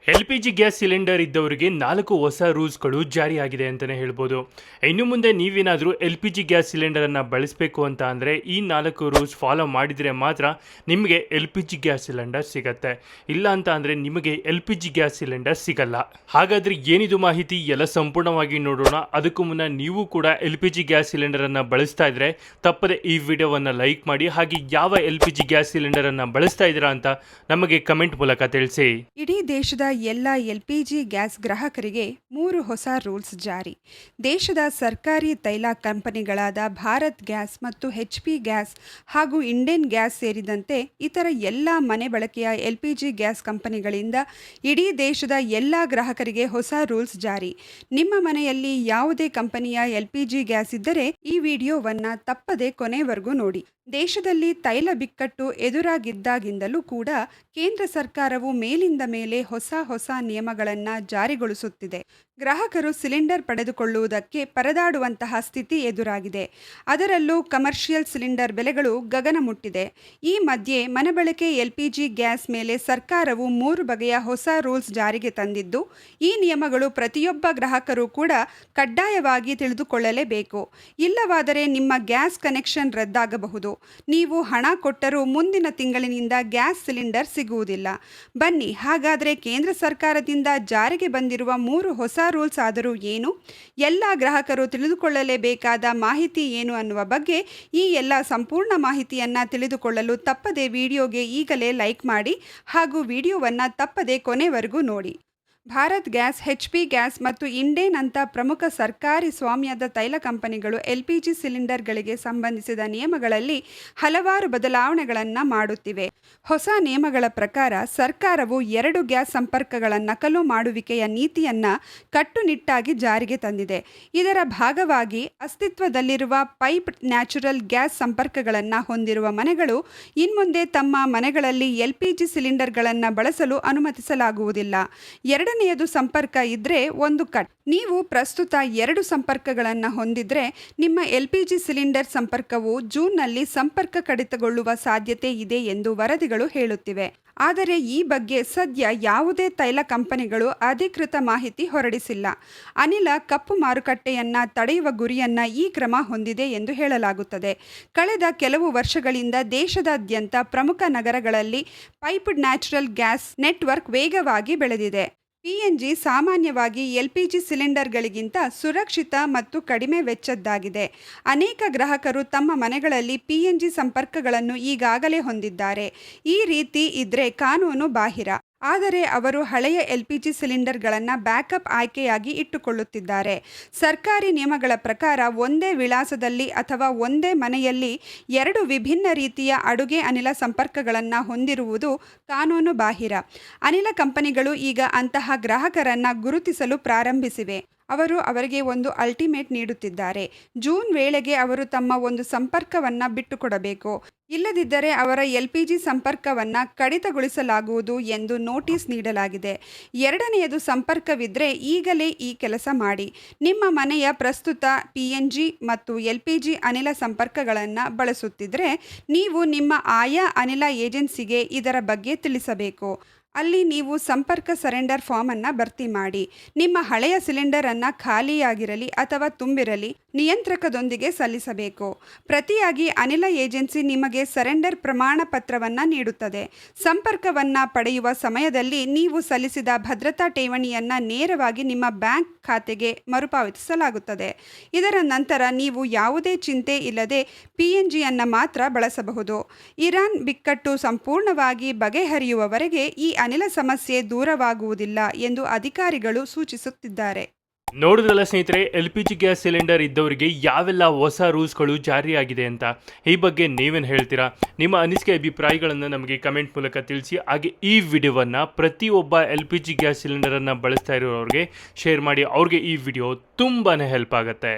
LPG gas cylinder ಇದ್ದವರಿಗೆ 4 ಹೊಸ ರೂಲ್ಸ್ಗಳು ಜಾರಿಯಾಗಿದೆ ಅಂತಲೇ ಹೇಳ್ಬೋದು. ಇನ್ನು ಮುಂದೆ ನೀವೇನಾದರೂ LPG ಗ್ಯಾಸ್ ಸಿಲಿಂಡರನ್ನು ಬಳಸಬೇಕು ಅಂತ ಅಂದರೆ ಈ 4 ರೂಲ್ಸ್ ಫಾಲೋ ಮಾಡಿದರೆ ಮಾತ್ರ ನಿಮಗೆ LPG ಗ್ಯಾಸ್ ಸಿಲಿಂಡರ್ ಸಿಗತ್ತೆ. ಇಲ್ಲ ಅಂತ ಅಂದರೆ ನಿಮಗೆ LPG ಗ್ಯಾಸ್ ಸಿಲಿಂಡರ್ ಸಿಗಲ್ಲ. ಹಾಗಾದರೆ ಏನಿದು ಮಾಹಿತಿ ಎಲ್ಲ ಸಂಪೂರ್ಣವಾಗಿ ನೋಡೋಣ. ಅದಕ್ಕೂ ಮುನ್ನ ನೀವು ಕೂಡ LPG ಗ್ಯಾಸ್ ಸಿಲಿಂಡರನ್ನು ಬಳಸ್ತಾ ಇದ್ದರೆ ತಪ್ಪದೆ ಈ ವಿಡಿಯೋವನ್ನು ಲೈಕ್ ಮಾಡಿ, ಹಾಗೆ ಯಾವ LPG ಗ್ಯಾಸ್ ಸಿಲಿಂಡರನ್ನು ಬಳಸ್ತಾ ಇದ್ದೀರಾ ಅಂತ ನಮಗೆ ಕಮೆಂಟ್ ಮೂಲಕ ತಿಳಿಸಿ. ಇಡೀ ದೇಶದ ಎಲ್ಲ ಎಲ್ಪಿಜಿ ಗ್ಯಾಸ್ ಗ್ರಾಹಕರಿಗೆ 3 ಹೊಸ ರೂಲ್ಸ್ ಜಾರಿ. ದೇಶದ ಸರ್ಕಾರಿ ತೈಲ ಕಂಪನಿಗಳಾದ ಭಾರತ್ ಗ್ಯಾಸ್ ಮತ್ತು HP ಗ್ಯಾಸ್ ಹಾಗೂ ಇಂಡೇನ್ ಗ್ಯಾಸ್ ಸೇರಿದಂತೆ ಇತರ ಎಲ್ಲ ಮನೆ ಬಳಕೆಯ LPG ಗ್ಯಾಸ್ ಕಂಪನಿಗಳಿಂದ ಇಡೀ ದೇಶದ ಎಲ್ಲ ಗ್ರಾಹಕರಿಗೆ ಹೊಸ ರೂಲ್ಸ್ ಜಾರಿ. ನಿಮ್ಮ ಮನೆಯಲ್ಲಿ ಯಾವುದೇ ಕಂಪನಿಯ LPG ಗ್ಯಾಸ್ ಇದ್ದರೆ ಈ ವಿಡಿಯೋವನ್ನು ತಪ್ಪದೆ ಕೊನೆವರೆಗೂ ನೋಡಿ. ದೇಶದಲ್ಲಿ ತೈಲ ಬಿಕ್ಕಟ್ಟು ಎದುರಾಗಿದ್ದಾಗಿಂದಲೂ ಕೂಡ ಕೇಂದ್ರ ಸರ್ಕಾರವು ಮೇಲಿಂದ ಮೇಲೆ ಹೊಸ ನಿಯಮಗಳನ್ನು ಜಾರಿಗೊಳಿಸುತ್ತಿದೆ. ಗ್ರಾಹಕರು ಸಿಲಿಂಡರ್ ಪಡೆದುಕೊಳ್ಳುವುದಕ್ಕೆ ಪರದಾಡುವಂತಹ ಸ್ಥಿತಿ ಎದುರಾಗಿದೆ. ಅದರಲ್ಲೂ ಕಮರ್ಷಿಯಲ್ ಸಿಲಿಂಡರ್ ಬೆಲೆಗಳು ಗಗನ ಮುಟ್ಟಿದೆ. ಈ ಮಧ್ಯೆ ಮನೆಬಳಕೆ LPG ಗ್ಯಾಸ್ ಮೇಲೆ ಸರ್ಕಾರವು 3 ಬಗೆಯ ಹೊಸ ರೂಲ್ಸ್ ಜಾರಿಗೆ ತಂದಿದ್ದು, ಈ ನಿಯಮಗಳು ಪ್ರತಿಯೊಬ್ಬ ಗ್ರಾಹಕರು ಕೂಡ ಕಡ್ಡಾಯವಾಗಿ ತಿಳಿದುಕೊಳ್ಳಲೇಬೇಕು. ಇಲ್ಲವಾದರೆ ನಿಮ್ಮ ಗ್ಯಾಸ್ ಕನೆಕ್ಷನ್ ರದ್ದಾಗಬಹುದು. ನೀವು ಹಣ ಕೊಟ್ಟರೂ ಮುಂದಿನ ತಿಂಗಳಿನಿಂದ ಗ್ಯಾಸ್ ಸಿಲಿಂಡರ್ ಸಿಗುವುದಿಲ್ಲ. ಬನ್ನಿ, ಹಾಗಾದರೆ ಕೇಂದ್ರ ಸರ್ಕಾರದಿಂದ ಜಾರಿಗೆ ಬಂದಿರುವ 3 ಹೊಸ ರೂಲ್ಸ್ ಆದರೂ ಏನು, ಎಲ್ಲ ಗ್ರಾಹಕರು ತಿಳಿದುಕೊಳ್ಳಲೇಬೇಕಾದ ಮಾಹಿತಿ ಏನು ಅನ್ನುವ ಬಗ್ಗೆ ಈ ಎಲ್ಲ ಸಂಪೂರ್ಣ ಮಾಹಿತಿಯನ್ನು ತಿಳಿದುಕೊಳ್ಳಲು ತಪ್ಪದೆ ವಿಡಿಯೋಗೆ ಈಗಲೇ ಲೈಕ್ ಮಾಡಿ ಹಾಗೂ ವಿಡಿಯೋವನ್ನು ತಪ್ಪದೆ ಕೊನೆವರೆಗೂ ನೋಡಿ. ಭಾರತ್ ಗ್ಯಾಸ್, HP ಗ್ಯಾಸ್ ಮತ್ತು ಇಂಡೇನ್ ಅಂತ ಪ್ರಮುಖ ಸರ್ಕಾರಿ ಸ್ವಾಮ್ಯದ ತೈಲ ಕಂಪನಿಗಳು LPG ಸಿಲಿಂಡರ್ಗಳಿಗೆ ಸಂಬಂಧಿಸಿದ ನಿಯಮಗಳಲ್ಲಿ ಹಲವಾರು ಬದಲಾವಣೆಗಳನ್ನು ಮಾಡುತ್ತಿವೆ. ಹೊಸ ನಿಯಮಗಳ ಪ್ರಕಾರ ಸರ್ಕಾರವು 2 ಗ್ಯಾಸ್ ಸಂಪರ್ಕಗಳ ನಕಲು ಮಾಡುವಿಕೆಯ ನೀತಿಯನ್ನು ಕಟ್ಟುನಿಟ್ಟಾಗಿ ಜಾರಿಗೆ ತಂದಿದೆ. ಇದರ ಭಾಗವಾಗಿ ಅಸ್ತಿತ್ವದಲ್ಲಿರುವ ಪೈಪ್ ನ್ಯಾಚುರಲ್ ಗ್ಯಾಸ್ ಸಂಪರ್ಕಗಳನ್ನು ಹೊಂದಿರುವ ಮನೆಗಳು ಇನ್ಮುಂದೆ ತಮ್ಮ ಮನೆಗಳಲ್ಲಿ LPG ಸಿಲಿಂಡರ್ಗಳನ್ನು ಬಳಸಲು ಅನುಮತಿಸಲಾಗುವುದಿಲ್ಲ. ಎರಡನೆಯದು ಸಂಪರ್ಕ ಇದ್ರೆ ಒಂದು ಕಟ್. ನೀವು ಪ್ರಸ್ತುತ 2 ಸಂಪರ್ಕಗಳನ್ನು ಹೊಂದಿದ್ರೆ ನಿಮ್ಮ LPG ಸಿಲಿಂಡರ್ ಸಂಪರ್ಕವು ಜೂನ್ನಲ್ಲಿ ಸಂಪರ್ಕ ಕಡಿತಗೊಳ್ಳುವ ಸಾಧ್ಯತೆ ಇದೆ ಎಂದು ವರದಿಗಳು ಹೇಳುತ್ತಿವೆ. ಆದರೆ ಈ ಬಗ್ಗೆ ಸದ್ಯ ಯಾವುದೇ ತೈಲ ಕಂಪನಿಗಳು ಅಧಿಕೃತ ಮಾಹಿತಿ ಹೊರಡಿಸಿಲ್ಲ. ಅನಿಲ ಕಪ್ಪು ಮಾರುಕಟ್ಟೆಯನ್ನು ತಡೆಯುವ ಗುರಿಯನ್ನು ಈ ಕ್ರಮ ಹೊಂದಿದೆ ಎಂದು ಹೇಳಲಾಗುತ್ತದೆ. ಕಳೆದ ಕೆಲವು ವರ್ಷಗಳಿಂದ ದೇಶದಾದ್ಯಂತ ಪ್ರಮುಖ ನಗರಗಳಲ್ಲಿ ಪೈಪ್ಡ್ ನ್ಯಾಚುರಲ್ ಗ್ಯಾಸ್ ನೆಟ್ವರ್ಕ್ ವೇಗವಾಗಿ ಬೆಳೆದಿದೆ. PNG ಸಾಮಾನ್ಯವಾಗಿ LPG ಸಿಲಿಂಡರ್ಗಳಿಗಿಂತ ಸುರಕ್ಷಿತ ಮತ್ತು ಕಡಿಮೆ ವೆಚ್ಚದ್ದಾಗಿದೆ. ಅನೇಕ ಗ್ರಾಹಕರು ತಮ್ಮ ಮನೆಗಳಲ್ಲಿ PNG ಸಂಪರ್ಕಗಳನ್ನು ಈಗಾಗಲೇ ಹೊಂದಿದ್ದಾರೆ. ಈ ರೀತಿ ಇದ್ರೆ ಕಾನೂನು ಬಾಹಿರ. ಆದರೆ ಅವರು ಹಳೆಯ LPG ಸಿಲಿಂಡರ್ಗಳನ್ನು ಬ್ಯಾಕಪ್ ಆಯ್ಕೆಯಾಗಿ ಇಟ್ಟುಕೊಳ್ಳುತ್ತಿದ್ದಾರೆ. ಸರ್ಕಾರಿ ನಿಯಮಗಳ ಪ್ರಕಾರ ಒಂದೇ ವಿಳಾಸದಲ್ಲಿ ಅಥವಾ ಒಂದೇ ಮನೆಯಲ್ಲಿ 2 ವಿಭಿನ್ನ ರೀತಿಯ ಅಡುಗೆ ಅನಿಲ ಸಂಪರ್ಕಗಳನ್ನು ಹೊಂದಿರುವುದು ಕಾನೂನು ಬಾಹಿರ. ಅನಿಲ ಕಂಪನಿಗಳು ಈಗ ಅಂತಹ ಗ್ರಾಹಕರನ್ನು ಗುರುತಿಸಲು ಪ್ರಾರಂಭಿಸಿವೆ. ಅವರಿಗೆ ಒಂದು ಅಲ್ಟಿಮೇಟ್ ನೀಡುತ್ತಿದ್ದಾರೆ. ಜೂನ್ ವೇಳೆಗೆ ಅವರು ತಮ್ಮ ಒಂದು ಸಂಪರ್ಕವನ್ನು ಬಿಟ್ಟುಕೊಡಬೇಕು. ಇಲ್ಲದಿದ್ದರೆ ಅವರ LPG ಸಂಪರ್ಕವನ್ನು ಕಡಿತಗೊಳಿಸಲಾಗುವುದು ಎಂದು ನೋಟಿಸ್ ನೀಡಲಾಗಿದೆ. ಎರಡನೆಯದು ಸಂಪರ್ಕವಿದ್ದರೆ ಈಗಲೇ ಈ ಕೆಲಸ ಮಾಡಿ. ನಿಮ್ಮ ಮನೆಯ ಪ್ರಸ್ತುತ PNG ಮತ್ತು LPG ಅನಿಲ ಸಂಪರ್ಕಗಳನ್ನು ಬಳಸುತ್ತಿದ್ದರೆ ನೀವು ನಿಮ್ಮ ಆಯಾ ಅನಿಲ ಏಜೆನ್ಸಿಗೆ ಇದರ ಬಗ್ಗೆ ತಿಳಿಸಬೇಕು. ಅಲ್ಲಿ ನೀವು ಸಂಪರ್ಕ ಸರೆಂಡರ್ ಫಾರ್ಮನ್ನು ಭರ್ತಿ ಮಾಡಿ. ನಿಮ್ಮ ಹಳೆಯ ಸಿಲಿಂಡರನ್ನು ಖಾಲಿಯಾಗಿರಲಿ ಅಥವಾ ತುಂಬಿರಲಿ ನಿಯಂತ್ರಕದೊಂದಿಗೆ ಸಲ್ಲಿಸಬೇಕು. ಪ್ರತಿಯಾಗಿ ಅನಿಲ ಏಜೆನ್ಸಿ ನಿಮಗೆ ಸರೆಂಡರ್ ಪ್ರಮಾಣ ಪತ್ರವನ್ನು ನೀಡುತ್ತದೆ. ಸಂಪರ್ಕವನ್ನು ಪಡೆಯುವ ಸಮಯದಲ್ಲಿ ನೀವು ಸಲ್ಲಿಸಿದ ಭದ್ರತಾ ಠೇವಣಿಯನ್ನು ನೇರವಾಗಿ ನಿಮ್ಮ ಬ್ಯಾಂಕ್ ಖಾತೆಗೆ ಮರುಪಾವತಿಸಲಾಗುತ್ತದೆ. ಇದರ ನಂತರ ನೀವು ಯಾವುದೇ ಚಿಂತೆ ಇಲ್ಲದೆ PNGಯನ್ನು ಮಾತ್ರ ಬಳಸಬಹುದು. ಇರಾನ್ ಬಿಕ್ಕಟ್ಟು ಸಂಪೂರ್ಣವಾಗಿ ಬಗೆಹರಿಯುವವರೆಗೆ ಈ ಅನಿಲ ಸಮಸ್ಯೆ ದೂರವಾಗುವುದಿಲ್ಲ ಎಂದು ಅಧಿಕಾರಿಗಳು ಸೂಚಿಸುತ್ತಿದ್ದಾರೆ. ನೋಡಿದ್ರಲ್ಲ ಸ್ನೇಹಿತರೆ, LPG ಗ್ಯಾಸ್ ಸಿಲಿಂಡರ್ ಇದ್ದವರಿಗೆ ಯಾವೆಲ್ಲ ಹೊಸ ರೂಲ್ಸ್ಗಳು ಜಾರಿಯಾಗಿದೆ ಅಂತ. ಈ ಬಗ್ಗೆ ನೀವೇನು ಹೇಳ್ತೀರಾ? ನಿಮ್ಮ ಅನಿಸಿಕೆ ಅಭಿಪ್ರಾಯಗಳನ್ನು ನಮಗೆ ಕಮೆಂಟ್ ಮೂಲಕ ತಿಳಿಸಿ. ಹಾಗೆ ಈ ವಿಡಿಯೋವನ್ನು ಪ್ರತಿಯೊಬ್ಬ LPG ಗ್ಯಾಸ್ ಸಿಲಿಂಡರನ್ನು ಬಳಸ್ತಾ ಇರೋರಿಗೆ ಶೇರ್ ಮಾಡಿ. ಅವ್ರಿಗೆ ಈ ವಿಡಿಯೋ ತುಂಬಾ ಹೆಲ್ಪ್ ಆಗುತ್ತೆ.